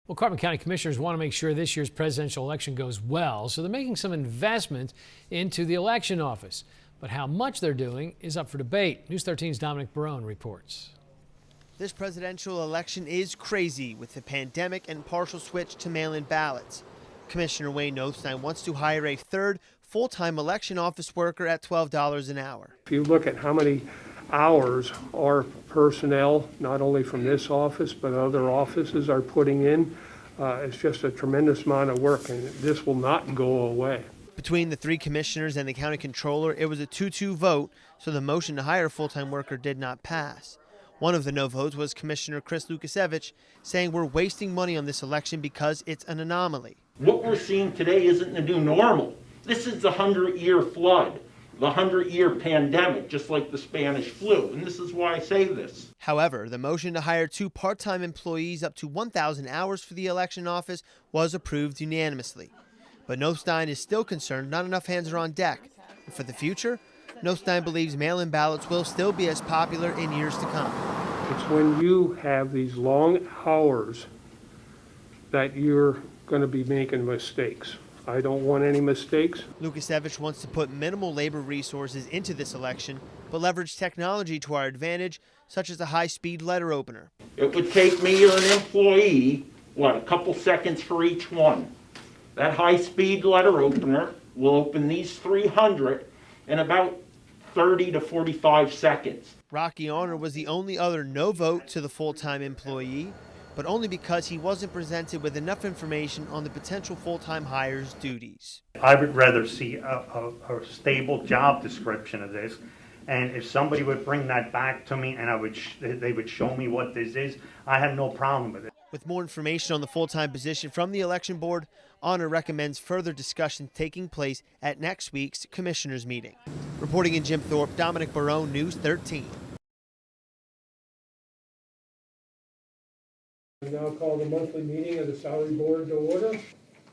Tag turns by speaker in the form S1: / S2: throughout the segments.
S1: Well, Carbon County commissioners want to make sure this year's presidential election goes well, so they're making some investment into the election office. But how much they're doing is up for debate. News 13's Dominic Barone reports.
S2: This presidential election is crazy with the pandemic and partial switch to mail-in ballots. Commissioner Wayne Nothstein wants to hire a third full-time election office worker at $12 an hour.
S3: If you look at how many hours our personnel, not only from this office but other offices, are putting in, it's just a tremendous amount of work, and this will not go away.
S2: Between the three commissioners and the county controller, it was a 2-2 vote, so the motion to hire a full-time worker did not pass. One of the no votes was Commissioner Chris Lukasiewicz, saying we're wasting money on this election because it's an anomaly.
S4: What we're seeing today isn't the new normal. This is the 100-year flood, the 100-year pandemic, just like the Spanish flu, and this is why I say this.
S2: However, the motion to hire 2 part-time employees up to 1,000 hours for the election office was approved unanimously. But Nothstein is still concerned not enough hands are on deck. And for the future, Nothstein believes mail-in ballots will still be as popular in years to come.
S3: It's when you have these long hours that you're going to be making mistakes. I don't want any mistakes.
S2: Lukasiewicz wants to put minimal labor resources into this election, but leverage technology to our advantage, such as a high-speed letter opener.
S4: It would take me or an employee, a couple seconds for each one. That high-speed letter opener will open these 300 in about 30 to 45 seconds.
S2: Rocky Honor was the only other no vote to the full-time employee, but only because he wasn't presented with enough information on the potential full-time hire's duties.
S5: I would rather see a stable job description of this, and if somebody would bring that back to me and they would show me what this is, I have no problem with it.
S2: With more information on the full-time position from the election board, Honor recommends further discussion taking place at next week's commissioners meeting. Reporting in Jim Thorpe, Dominic Barone, News 13.
S3: We now call the monthly meeting of the salary board to order.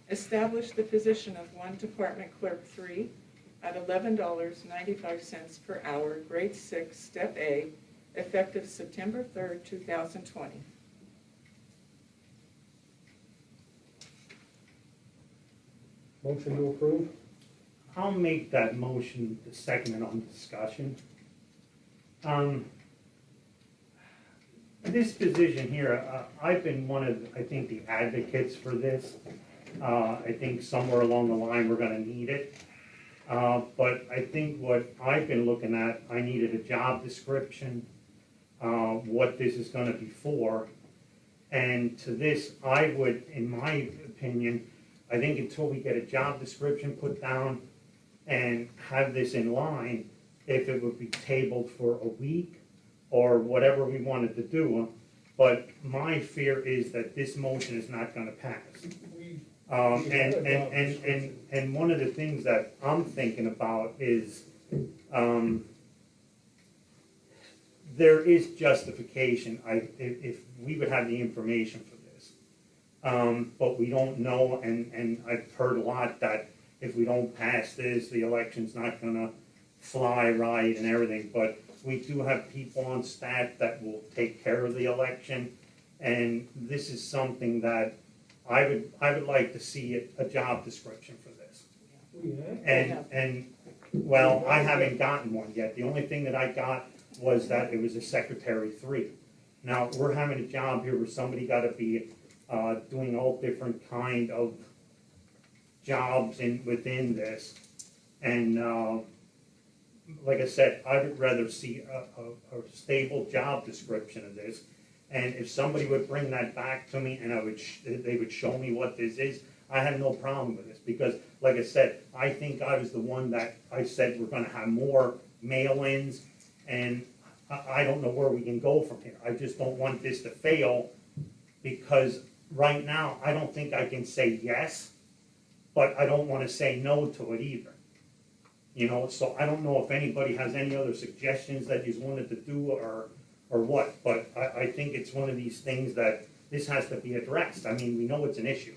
S6: Establish the position of 1 Department Clerk 3 at $11.95 per hour, grade 6, step A, effective September 3rd, 2020.
S3: Motion to approve.
S5: I'll make that motion the second on discussion. This position here, I've been one of, I think, the advocates for this. I think somewhere along the line we're going to need it. But I think what I've been looking at, I needed a job description, what this is going to be for. And to this, I would, in my opinion, I think until we get a job description put down and have this in line, if it would be tabled for a week or whatever we wanted to do. But my fear is that this motion is not going to pass. And one of the things that I'm thinking about is there is justification if we would have the information for this. But we don't know, and I've heard a lot that if we don't pass this, the election's not going to fly right and everything. But we do have people on staff that will take care of the election, and this is something that I would like to see a job description for this. And well, I haven't gotten one yet. The only thing that I got was that it was a Secretary 3. Now, we're having a job here where somebody got to be doing all different kind of jobs within this. And like I said, I would rather see a stable job description of this. And if somebody would bring that back to me and they would show me what this is, I have no problem with this. Because, like I said, I think I was the one that I said we're going to have more mail-ins, and I don't know where we can go from here. I just don't want this to fail, because right now I don't think I can say yes, but I don't want to say no to it either. You know, so I don't know if anybody has any other suggestions that he's wanted to do or what, but I think it's one of these things that this has to be addressed. I mean, we know it's an issue.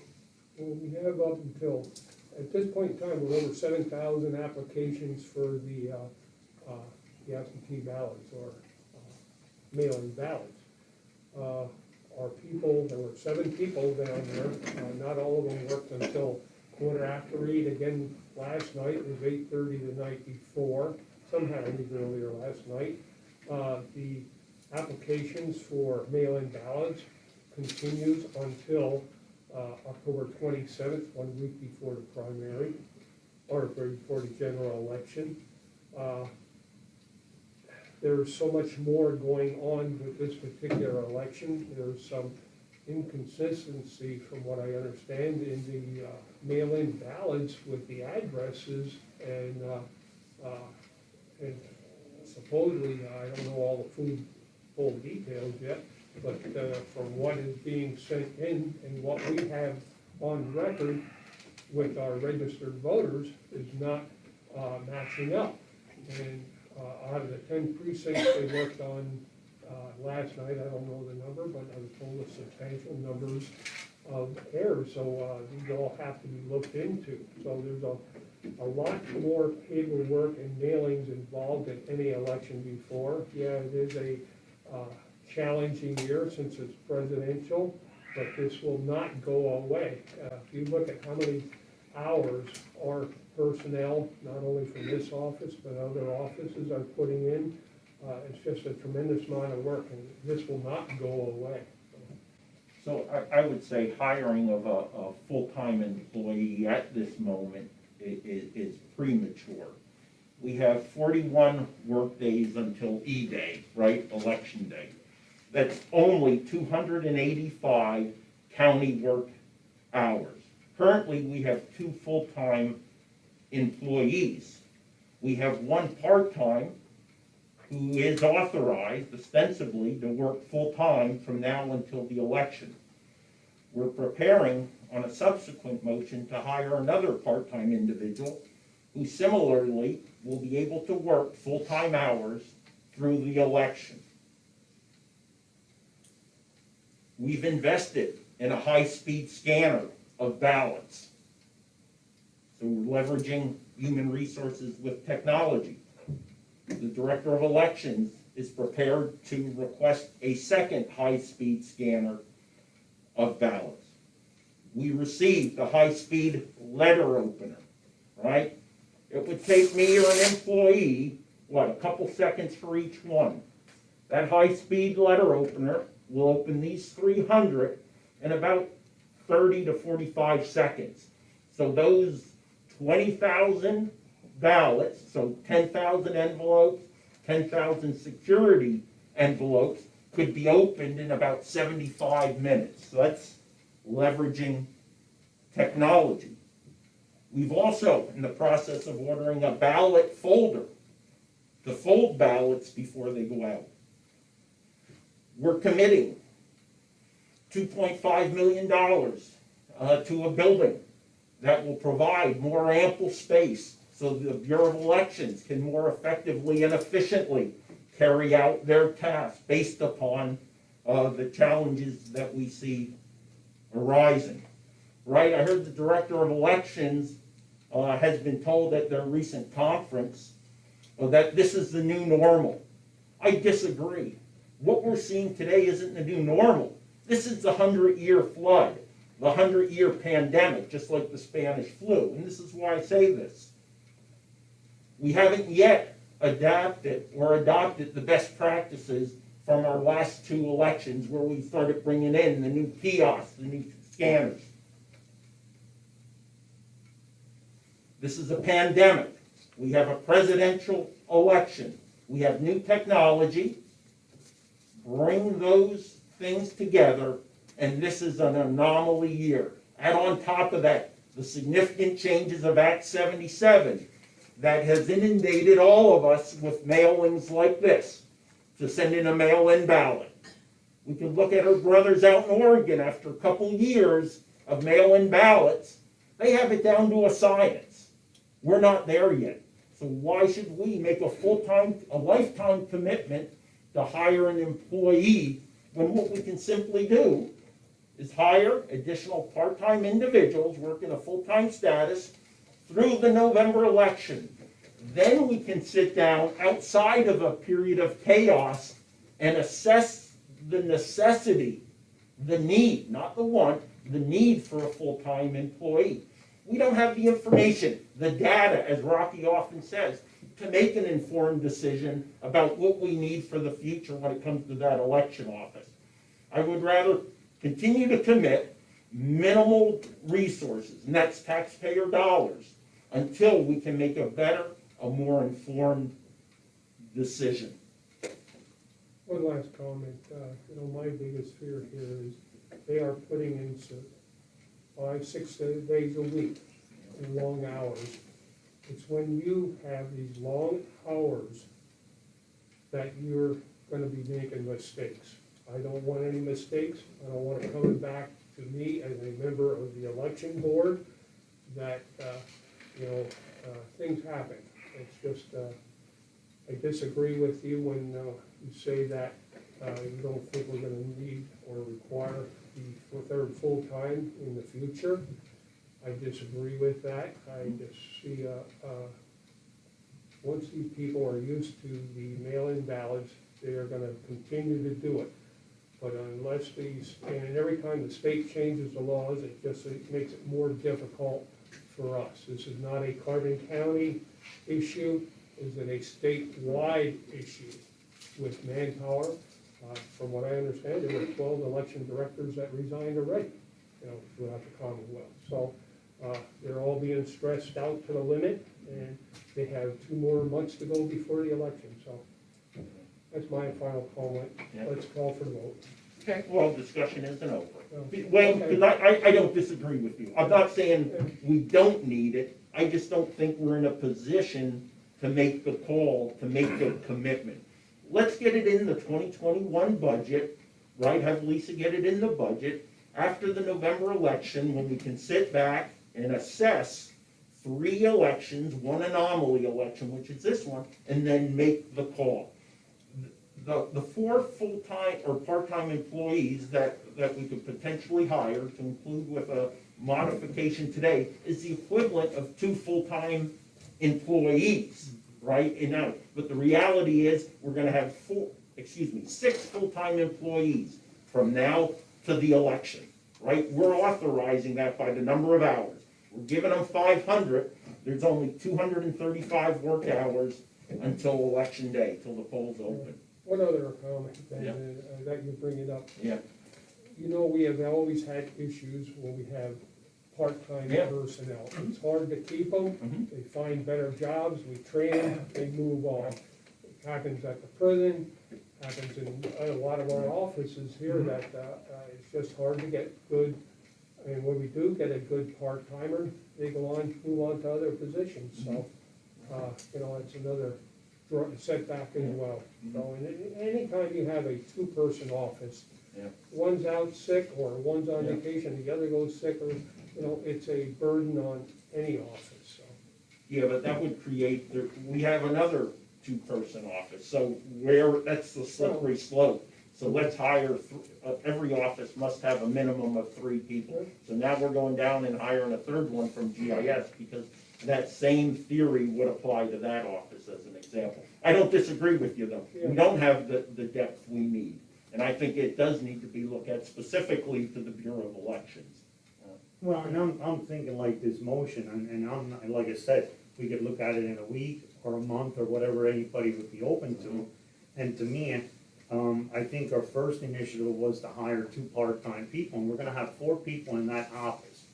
S3: Well, we have up until, at this point in time, we're over 7,000 applications for the absentee ballots or mail-in ballots. our people, there were 7 people down there. Not all of them worked until 8:15. Again, last night, it was 8:30 the night before. Some had to leave earlier last night. The applications for mail-in ballots continues until October 27th, 1 week before the primary, or before the general election. There's so much more going on with this particular election. There's some inconsistency, from what I understand, in the mail-in ballots with the addresses, and supposedly, I don't know all the full details yet, but from what is being sent in and what we have on record with our registered voters is not matching up. And out of the 10 precincts they worked on last night, I don't know the number, but I was told a substantial numbers of errors, so these all have to be looked into. So there's a lot more paperwork and mailings involved in any election before. Yeah, it is a challenging year since it's presidential, but this will not go away. If you look at how many hours our personnel, not only from this office, but other offices are putting in, it's just a tremendous amount of work, and this will not go away.
S4: So I would say hiring of a full-time employee at this moment is premature. We have 41 work days until E-Day, right, Election Day. That's only 285 county work hours. Currently, we have 2 full-time employees. We have 1 part-time who is authorized ostensibly to work full-time from now until the election. We're preparing on a subsequent motion to hire another part-time individual who similarly will be able to work full-time hours through the election. We've invested in a high-speed scanner of ballots. So we're leveraging human resources with technology. The Director of Elections is prepared to request a second high-speed scanner of ballots. We received a high-speed letter opener, right? It would take me or an employee, a couple seconds for each one. That high-speed letter opener will open these 300 in about 30 to 45 seconds. So those 20,000 ballots, so 10,000 envelopes, 10,000 security envelopes could be opened in about 75 minutes. So that's leveraging technology. We've also in the process of ordering a ballot folder to fold ballots before they go out. We're committing $2.5 million to a building that will provide more ample space so the Bureau of Elections can more effectively and efficiently carry out their tasks based upon the challenges that we see arising. Right, I heard the Director of Elections has been told at their recent conference that this is the new normal. I disagree. What we're seeing today isn't the new normal. This is the 100-year flood, the 100-year pandemic, just like the Spanish flu. And this is why I say this. We haven't yet adapted or adopted the best practices from our last 2 elections where we started bringing in the new kiosks, the new scanners. This is a pandemic. We have a presidential election. We have new technology. Bring those things together, and this is an anomaly year. Add on top of that the significant changes of Act 77 that has inundated all of us with mailings like this to send in a mail-in ballot. We can look at our brothers out in Oregon after a couple years of mail-in ballots. They have it down to a science. We're not there yet. So why should we make a lifetime commitment to hire an employee when what we can simply do is hire additional part-time individuals working a full-time status through the November election. Then we can sit down outside of a period of chaos and assess the necessity the need, not the want, the need for a full-time employee. We don't have the information, the data, as Rocky often says, to make an informed decision about what we need for the future when it comes to that election office. I would rather continue to commit minimal resources, and that's taxpayer dollars, until we can make a better, a more informed decision.
S3: One last comment, my biggest fear here is they are putting in 5, 6 days a week in long hours. It's when you have these long hours that you're gonna be making mistakes. I don't want any mistakes. I don't want it coming back to me as a member of the election board that, things happen. It's just, I disagree with you when you say that you don't think we're gonna need or require the third full-time in the future. I disagree with that. I just see, once these people are used to the mail-in ballots, they are gonna continue to do it. But unless and every time the state changes the laws, it makes it more difficult for us. This is not a Carbon County issue, it's a statewide issue with manpower. From what I understand, there were 12 election directors that resigned already, throughout the Commonwealth. So they're all being stressed out to the limit, and they have 2 more months to go before the election. So that's my final comment.
S4: Yeah.
S3: Let's call for the vote.
S6: Okay,
S4: Well, discussion isn't over.
S3: Okay.
S4: Well, 'cause I don't disagree with you. I'm not saying we don't need it. I just don't think we're in a position to make the call, to make the commitment. Let's get it in the 2021 budget, right? Have Lisa get it in the budget after the November election, when we can sit back and assess 3 elections, 1 anomaly election, which is this one, and then make the call. The 4 full-time or part-time employees that we could potentially hire, to include with a modification today, is the equivalent of 2 full-time employees, right? But the reality is, we're gonna have 6 full-time employees from now to the election, right? We're authorizing that by the number of hours. We're giving them 500, there's only 235 work hours until election day, till the polls open.
S3: One other comment,
S4: Yeah.
S3: that you bring it up.
S4: Yeah.
S3: We have always had issues when we have part-time
S4: Yeah.
S3: personnel. It's hard to keep them,
S4: Mhm.
S3: they find better jobs, we train them, they move on. It happens at the prison, happens in a lot of our offices here, that it's just hard to get good, and when we do get a good part-timer, they move on to other positions, so, it's another setback as well. So, anytime you have a 2-person office,
S4: Yeah.
S3: one's out sick, or one's on
S4: Yeah.
S3: vacation, the other goes sick, or, it's a burden on any office, so.
S4: Yeah, but that would create, we have another 2-person office, so that's the slippery slope. So let's hire, every office must have a minimum of 3 people. So now we're going down and hiring a 3rd one from GIS, because that same theory would apply to that office as an example. I don't disagree with you, though. We don't have the depth we need. And I think it does need to be looked at specifically to the Bureau of Elections.
S5: Well, and I'm thinking like this motion, and like I said, we could look at it in a week or a month or whatever anybody would be open to. And to me, I think our first initiative was to hire 2 part-time people, and we're gonna have 4 people in that office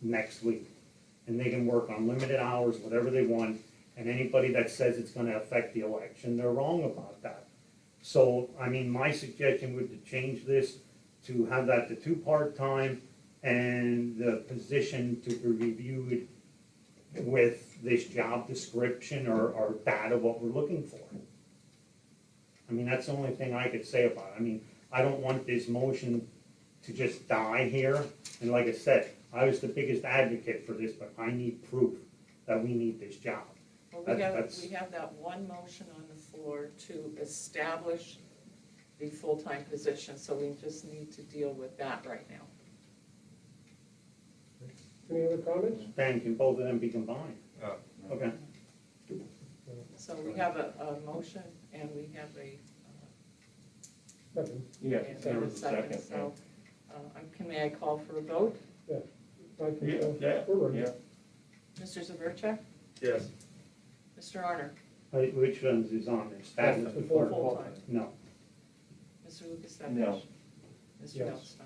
S5: next week. And they can work on limited hours, whatever they want, and anybody that says it's gonna affect the election, they're wrong about that. So, my suggestion would to change this, to have that to 2 part-time, and the position to be reviewed with this job description or data, what we're looking for. That's the only thing I could say about it. I don't want this motion to just die here, and like I said, I was the biggest advocate for this, but I need proof that we need this job.
S6: well,
S5: That's-
S6: we have that one motion on the floor to establish the full-time position, so we just need to deal with that right now.
S3: Any other comments?
S5: Then can both of them be combined? Okay.
S6: So we have a motion, and we have a,
S3: Nothing.
S4: Yeah,
S6: and
S4: there
S6: a
S4: was a second.
S6: so, May I call for a vote?
S3: I think so.
S4: Yeah,
S3: We're ready.
S4: yeah.
S6: Mr. Severcek?
S7: Yes.
S6: Mr. Honor?
S5: Which ones is on there? Staff
S3: That's the
S5: report?
S6: Full-time.
S5: No.
S6: Mr. Lukasevich?
S4: No.
S6: Mr.
S3: Yes.
S6: Notstein?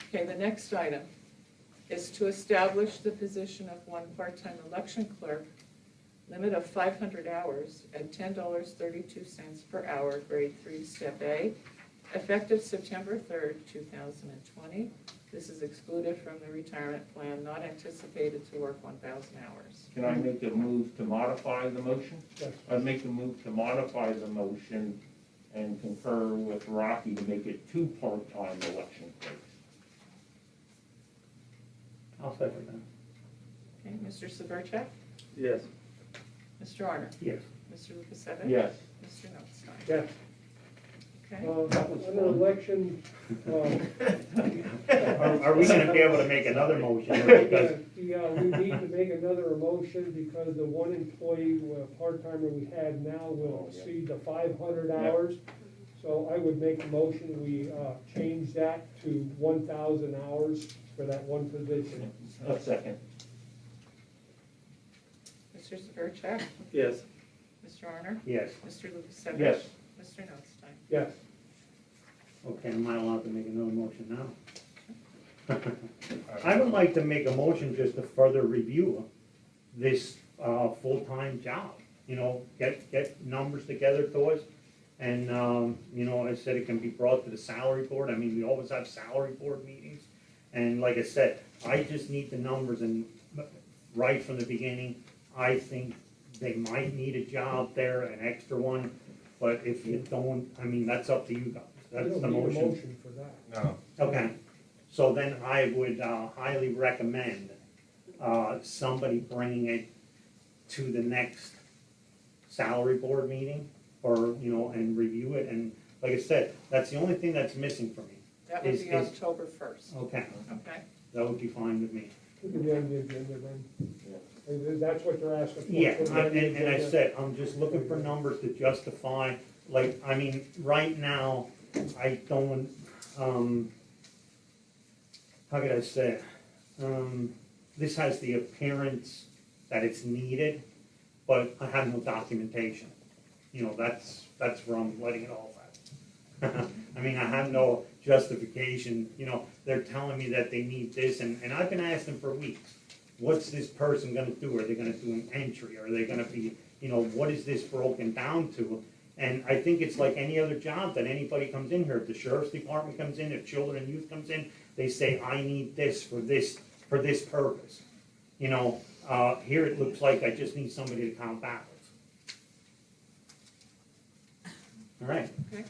S6: Okay, the next item is to establish the position of one part-time election clerk, limit of 500 hours at $10.32 per hour, grade 3, step A, effective September 3rd, 2020. This is excluded from the retirement plan, not anticipated to work 1,000 hours.
S4: Can I make a move to modify the motion?
S3: Yes.
S4: I'd make a move to modify the motion and concur with Rocky to make it 2 part-time election clerks.
S5: I'll second that.
S6: Okay, Mr. Severcek?
S7: Yes.
S6: Mr. Honor?
S5: Yes.
S6: Mr. Lukasevich?
S4: Yes.
S6: Mr. Notstein?
S3: Yes.
S6: Okay,
S3: Under election,
S5: Are we gonna be able to make another motion? Because
S3: yeah, we need to make another motion because the one employee, part-timer we had now will exceed the 500 hours. So I would make a motion, we change that to 1,000 hours for that one position.
S4: A second.
S6: Mr. Severcek?
S7: Yes.
S6: Mr. Honor?
S5: yes.
S6: Mr. Lukasevich?
S4: Yes.
S6: Mr. Notstein?
S3: Yes.
S5: Okay, am I allowed to make another motion now? I would like to make a motion just to further review this full-time job. You know, get numbers together to us. And, you know, I said it can be brought to the salary board. I mean, we always have salary board meetings. And like I said, I just need the numbers, and right from the beginning, I think they might need a job there, an extra one. But if you don't, I mean, that's up to you guys.
S3: We
S5: That's
S3: don't
S5: the
S3: need a
S5: motion.
S3: motion for that.
S7: No.
S5: Okay, so then I would highly recommend somebody bringing it to the next salary board meeting, or, you know, and review it. And like I said, that's the only thing that's missing for me.
S6: That would
S5: Is-
S6: be
S5: is-
S6: October 1st,
S5: Okay,
S6: okay?
S5: that would be fine with me.
S3: Put it on the agenda then. And that's what they're asking for.
S5: Yeah,
S3: Put it on the
S5: and I
S3: agenda.
S5: said, I'm just looking for numbers to justify, like, I mean, right now, I don't, how could I say it? This has the appearance that it's needed, but I have no documentation. You know, that's where I'm letting it all at. I mean, I have no justification, you know, they're telling me that they need this, and I've been asking for weeks, what's this person gonna do? Are they gonna do an entry? Are they gonna be, you know, what is this broken down to? And I think it's like any other job that anybody comes in here. If the sheriff's department comes in, if children and youth comes in, they say, I need this for this purpose. You know, here it looks like I just need somebody to count backwards. All right,
S6: Okay,